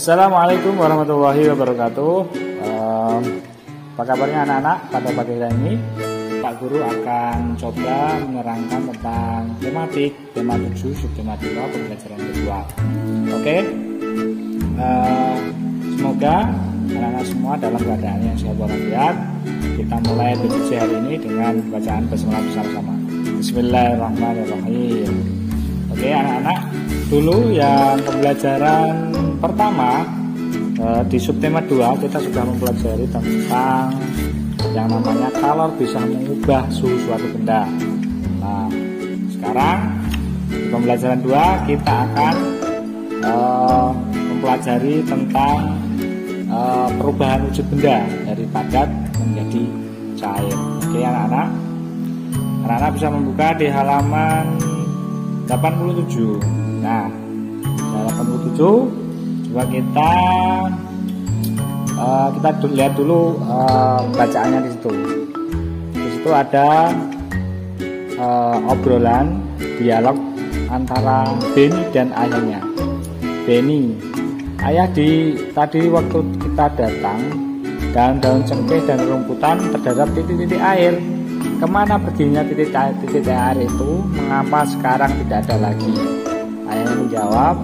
Assalamualaikum warahmatullahi wabarakatuh. Apa kabarnya anak-anak? Pada pagi hari ini Pak Guru akan coba menerangkan tentang tema 7 subtema 2 pembelajaran kedua. Oke. Semoga anak-anak semua dalam keadaan yang sehat walafiat. Kita mulai diskusi hari ini dengan bacaan basmalah bersama-sama. Bismillahirrahmanirrahim. Oke anak-anak, dulu yang pembelajaran pertama di subtema 2 kita sudah mempelajari tentang yang namanya kalor bisa mengubah suhu suatu benda. Nah, sekarang di pembelajaran 2 kita akan mempelajari tentang perubahan wujud benda dari padat menjadi cair. Oke anak-anak, anak-anak bisa membuka di halaman 87. Nah, di halaman 87 coba kita lihat dulu bacaannya di situ. Di situ ada obrolan dialog antara Beni dan ayahnya. Beni, ayah, tadi waktu kita datang, daun-daun cengkeh dan rumputan terdapat titik-titik air. Kemana perginya titik air itu? Mengapa sekarang tidak ada lagi? Ayahnya menjawab,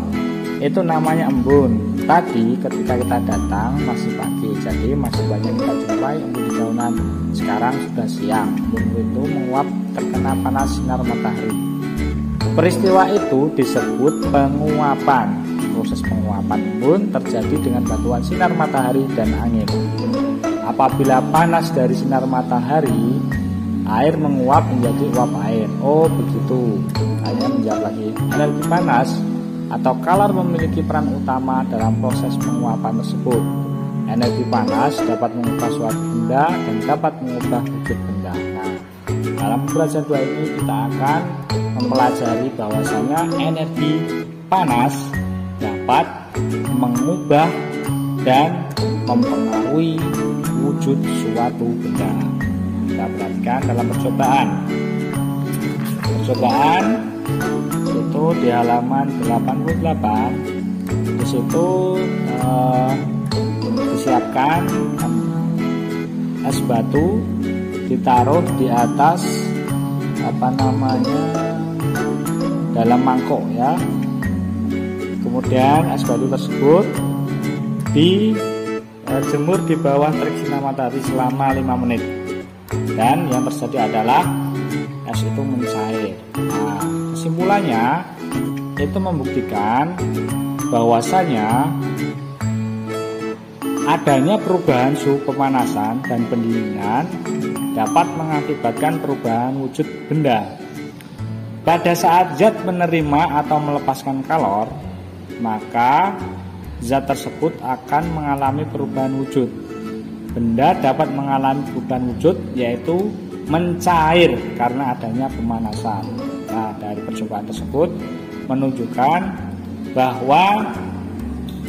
itu namanya embun. Tadi ketika kita datang masih pagi, jadi masih banyak kita jumpai embun di daunan. Sekarang sudah siang, embun itu menguap terkena panas sinar matahari. Peristiwa itu disebut penguapan. Proses penguapan embun terjadi dengan bantuan sinar matahari dan angin. Apabila panas dari sinar matahari, air menguap menjadi uap air. Oh begitu. Ayah menjawab lagi, energi panas atau kalor memiliki peran utama dalam proses penguapan tersebut. Energi panas dapat mengubah suatu benda dan dapat mengubah wujud benda. Nah, dalam pembelajaran 2 ini kita akan mempelajari bahwasanya energi panas dapat mengubah dan mempengaruhi wujud suatu benda. Kita perhatikan dalam percobaan itu di halaman 88. Di situ disiapkan es batu ditaruh di atas dalam mangkok ya. Kemudian es batu tersebut dijemur di bawah terik sinar matahari selama 5 menit. Dan yang terjadi adalah es itu mencair. Nah, kesimpulannya itu membuktikan bahwasanya adanya perubahan suhu pemanasan dan pendinginan dapat mengakibatkan perubahan wujud benda. Pada saat zat menerima atau melepaskan kalor, maka zat tersebut akan mengalami perubahan wujud. Benda dapat mengalami perubahan wujud, yaitu mencair karena adanya pemanasan. Nah, dari percobaan tersebut menunjukkan bahwa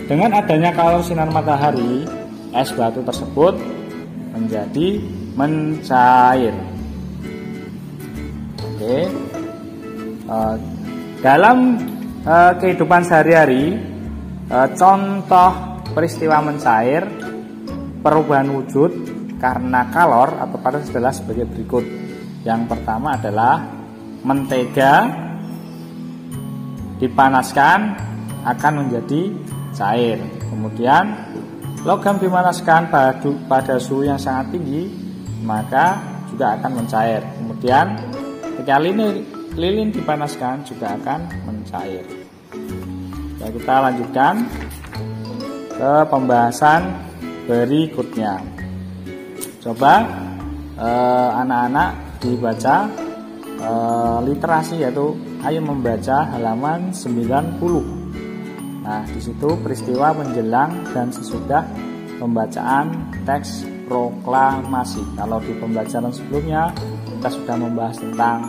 dengan adanya kalor sinar matahari, es batu tersebut menjadi mencair. Oke. Dalam kehidupan sehari-hari, contoh peristiwa mencair perubahan wujud karena kalor atau panas adalah sebagai berikut. Yang pertama adalah mentega dipanaskan akan menjadi cair. Kemudian logam dipanaskan pada suhu yang sangat tinggi, maka juga akan mencair. Kemudian ketika lilin dipanaskan juga akan mencair. Ya, kita lanjutkan ke pembahasan berikutnya. Coba anak-anak dibaca literasi, yaitu ayo membaca halaman 90. Nah, di situ peristiwa menjelang dan sesudah pembacaan teks proklamasi. Kalau di pembelajaran sebelumnya kita sudah membahas tentang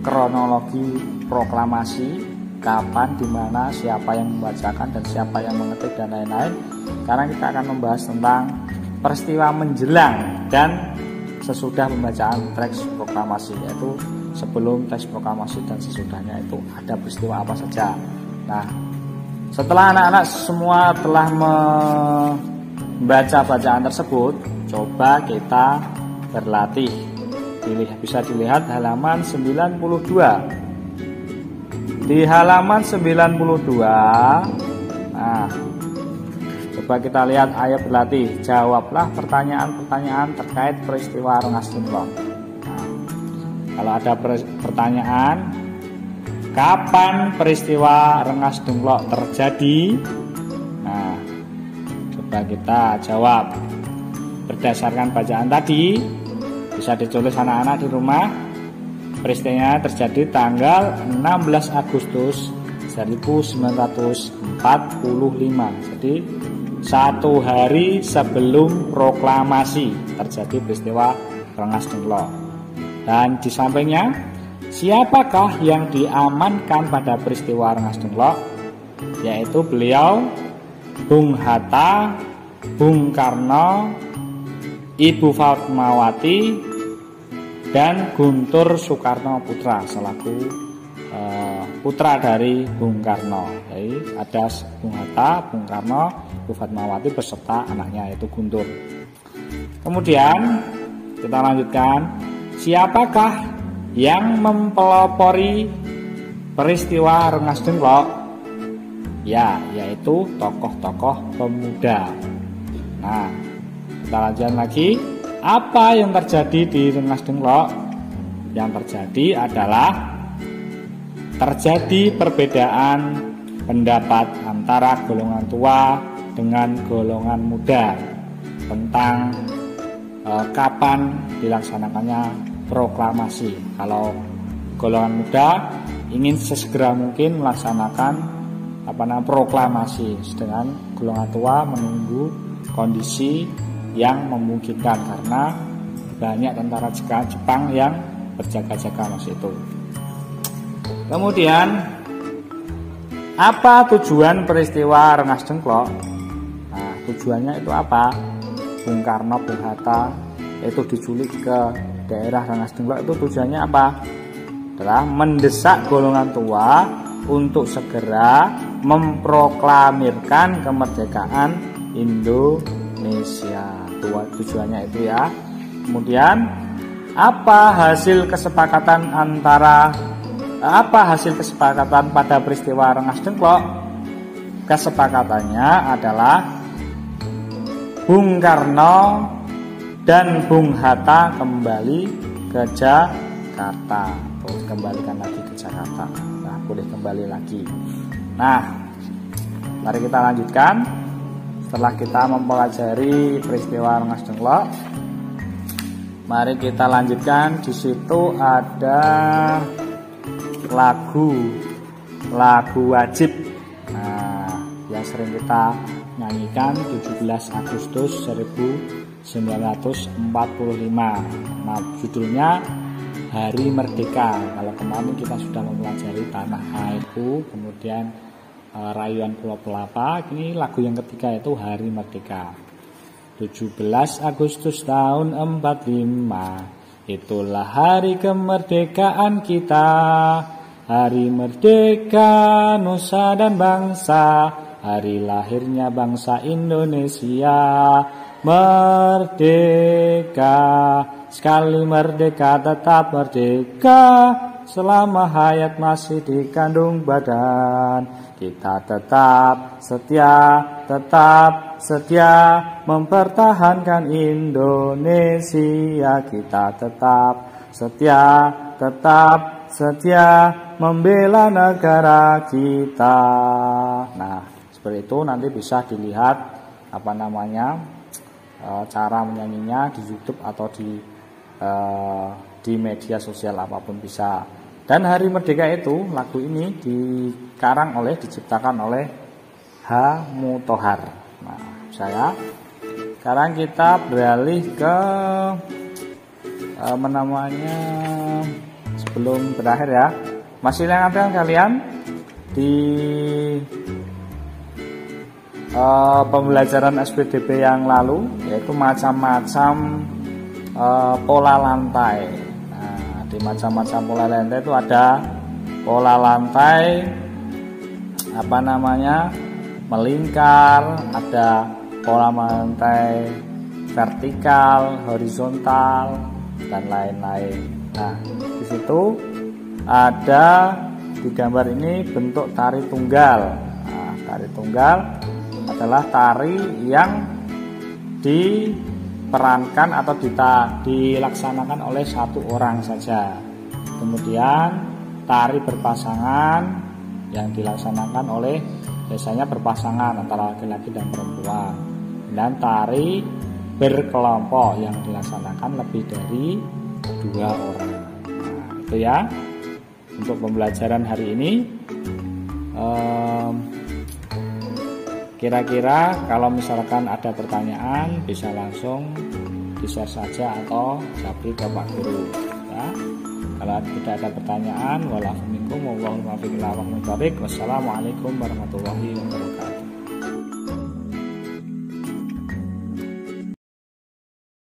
kronologi proklamasi, kapan, dimana, siapa yang membacakan dan siapa yang mengetik dan lain-lain. Sekarang kita akan membahas tentang peristiwa menjelang dan sesudah pembacaan teks proklamasi, yaitu sebelum teks proklamasi dan sesudahnya itu ada peristiwa apa saja. Nah, Setelah anak-anak semua telah membaca bacaan tersebut, coba kita berlatih. Bisa dilihat halaman 92. Di halaman 92, nah, coba kita lihat ayat berlatih. Jawablah pertanyaan-pertanyaan terkait peristiwa Rengas Dengklok. Nah, kalau ada pertanyaan, kapan peristiwa Rengas Dengklok terjadi? Nah, coba kita jawab. Berdasarkan bacaan tadi, bisa ditulis anak-anak di rumah. Peristiwanya terjadi tanggal 16 Agustus 1945. Jadi 1 hari sebelum proklamasi terjadi peristiwa Rengas Dengklok. Dan di sampingnya, siapakah yang diamankan pada peristiwa Rengas Dengklok? Yaitu beliau, Bung Hatta, Bung Karno, Ibu Fatmawati, dan Guntur Soekarno Putra selaku putra dari Bung Karno. Jadi ada Bung Hatta, Bung Karno, Ibu Fatmawati beserta anaknya yaitu Guntur. Kemudian kita lanjutkan, siapakah yang mempelopori peristiwa Rengas Dengklok? Ya, yaitu tokoh-tokoh pemuda. Nah, kita lanjutkan lagi. Apa yang terjadi di Rengas Dengklok? Yang terjadi adalah terjadi perbedaan pendapat antara golongan tua dengan golongan muda tentang kapan dilaksanakannya proklamasi. Kalau golongan muda ingin sesegera mungkin melaksanakan proklamasi, sedangkan golongan tua menunggu kondisi yang memungkinkan karena banyak tentara Jepang yang berjaga-jaga masa itu. Kemudian, apa tujuan peristiwa Rengas Dengklok? Nah, tujuannya itu apa? Bung Karno, Bung Hatta itu diculik ke daerah Rengas Dengklok, itu tujuannya apa? Adalah mendesak golongan tua untuk segera memproklamirkan kemerdekaan Indonesia. Tujuannya itu ya. Kemudian apa hasil kesepakatan pada peristiwa Rengas Dengklok? Kesepakatannya adalah Bung Karno dan Bung Hatta kembali ke Jakarta. Kembalikan lagi ke Jakarta. Nah, boleh kembali lagi. Nah, mari kita lanjutkan. Setelah kita mempelajari peristiwa Rengas Dengklok, mari kita lanjutkan. Di situ ada lagu wajib, nah, yang sering kita nyanyikan 17 Agustus 1945. Nah, judulnya Hari Merdeka. Kalau kemarin kita sudah mempelajari Tanah Airku, kemudian Rayuan Pulau Pelapa, ini lagu yang ketiga itu Hari Merdeka. 17 Agustus tahun 45, itulah hari kemerdekaan kita. Hari merdeka nusa dan bangsa, hari lahirnya bangsa Indonesia. Merdeka, sekali merdeka tetap merdeka, selama hayat masih dikandung badan. Kita tetap setia mempertahankan Indonesia. Kita tetap setia membela negara kita. Nah, seperti itu nanti bisa dilihat cara menyanyinya di YouTube atau di media sosial apapun bisa. Dan Hari Merdeka itu, lagu ini diciptakan oleh H. Muthohar. Nah, sekarang kita beralih ke sebelum berakhir ya, masih ingat kalian di pembelajaran SPDB yang lalu, yaitu macam-macam pola lantai. Di macam-macam pola lantai itu ada pola lantai melingkar, ada pola mentai vertikal, horizontal, dan lain-lain. Nah, di situ ada di gambar ini bentuk tari tunggal. Nah, tari tunggal adalah tari yang diperankan atau dilaksanakan oleh satu orang saja. Kemudian tari berpasangan yang dilaksanakan oleh biasanya berpasangan antara laki-laki dan perempuan. Dan tari berkelompok yang dilaksanakan lebih dari 2 orang. Nah, itu ya untuk pembelajaran hari ini. Kira-kira kalau misalkan ada pertanyaan bisa langsung di-share saja atau japri ke Pak Guru ya. Kalau tidak ada pertanyaan, wassalamualaikum warahmatullahi wabarakatuh.